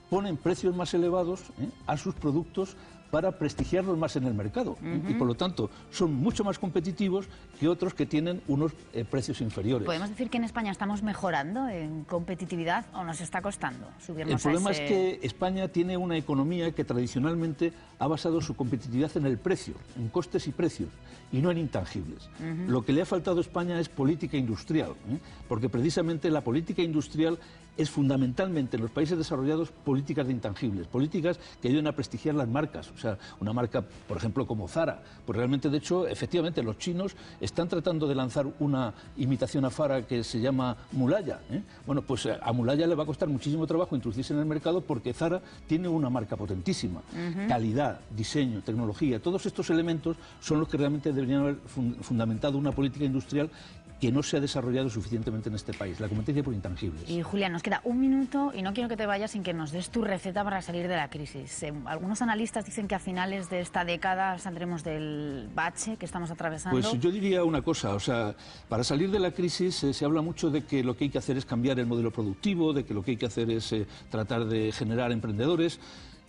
ponen precios más elevados a sus productos para prestigiarlos más en el mercado, y por lo tanto son mucho más competitivos que otros que tienen unos precios inferiores. ¿Podemos decir que en España estamos mejorando en competitividad o nos está costando subirnos a ese...? El problema es que España tiene una economía que tradicionalmente ha basado su competitividad en el precio, en costes y precios, y no en intangibles. Lo que le ha faltado a España es política industrial, porque precisamente la política industrial es fundamentalmente en los países desarrollados políticas de intangibles, políticas que ayuden a prestigiar las marcas. O sea, una marca, por ejemplo, como Zara, pues realmente, de hecho, efectivamente, los chinos están tratando de lanzar una imitación a Zara que se llama Mulaya. Bueno, pues a Mulaya le va a costar muchísimo trabajo introducirse en el mercado porque Zara tiene una marca potentísima. Calidad, diseño, tecnología, todos estos elementos son los que realmente deberían haber fundamentado una política industrial que no se ha desarrollado suficientemente en este país, la competencia por intangibles. Y Julián, nos queda un minuto y no quiero que te vayas sin que nos des tu receta para salir de la crisis. Algunos analistas dicen que a finales de esta década saldremos del bache que estamos atravesando. Pues yo diría una cosa, o sea, para salir de la crisis se habla mucho de que lo que hay que hacer es cambiar el modelo productivo, de que lo que hay que hacer es tratar de generar emprendedores.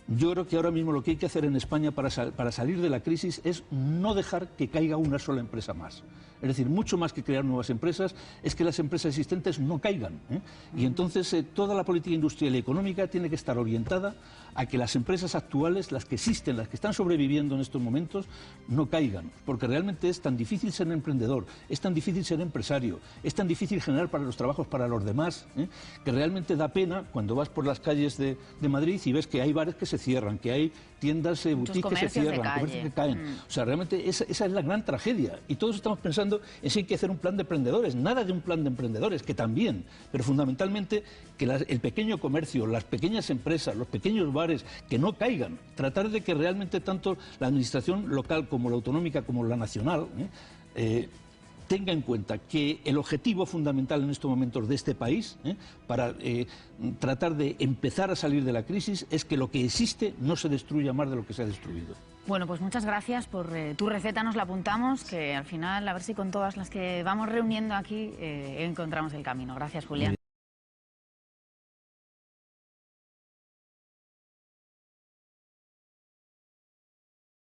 Yo creo que ahora mismo lo que hay que hacer en España para salir de la crisis es no dejar que caiga una sola empresa más. Es decir, mucho más que crear nuevas empresas, es que las empresas existentes no caigan, ¿eh? Y entonces toda la política industrial y económica tiene que estar orientada a que las empresas actuales, las que existen, las que están sobreviviendo en estos momentos, no caigan. Porque realmente es tan difícil ser emprendedor, es tan difícil ser empresario, es tan difícil generar para los trabajos para los demás, ¿eh? Que realmente da pena cuando vas por las calles de Madrid y ves que hay bares que se cierran, que hay tiendas, boutiques que se cierran, comercios que caen. O sea, realmente esa es la gran tragedia. Y todos estamos pensando en si hay que hacer un plan de emprendedores. Nada de un plan de emprendedores, que también, pero fundamentalmente que el pequeño comercio, las pequeñas empresas, los pequeños bares, que no caigan. Tratar de que realmente tanto la administración local como la autonómica como la nacional tenga en cuenta que el objetivo fundamental en estos momentos de este país, para tratar de empezar a salir de la crisis, es que lo que existe no se destruya más de lo que se ha destruido. Bueno, pues muchas gracias por tu receta, nos la apuntamos, que al final a ver si con todas las que vamos reuniendo aquí encontramos el camino. Gracias, Julián.